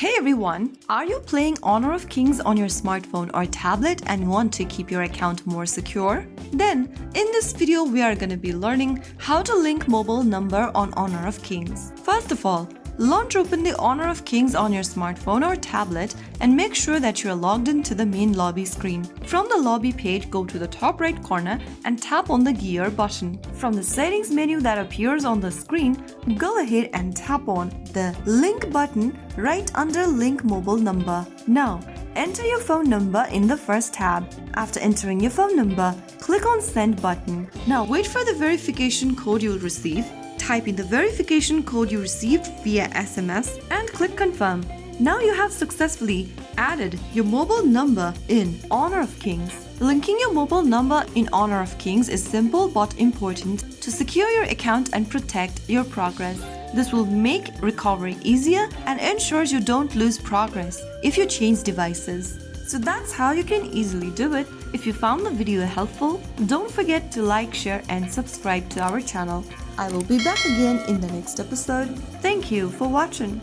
Hey everyone! Are you playing Honor of Kings on your smartphone or tablet and want to keep your account more secure? Then, in this video, we are going to be learning how to link mobile number on Honor of Kings. First of all, launch open the Honor of Kings on your smartphone or tablet and make sure that you are logged into the main lobby screen. From the lobby page, go to the top right corner and tap on the gear button. From the settings menu that appears on the screen, go ahead and tap on the link button right under link mobile number. Now, enter your phone number in the first tab. After entering your phone number, click on send button. Now wait for the verification code you'll receive. Type in the verification code you received via SMS and click confirm. Now you have successfully added your mobile number in Honor of Kings. Linking your mobile number in Honor of Kings is simple but important to secure your account and protect your progress. This will make recovery easier and ensures you don't lose progress if you change devices. So that's how you can easily do it. If you found the video helpful, don't forget to like, share and subscribe to our channel. I will be back again in the next episode. Thank you for watching.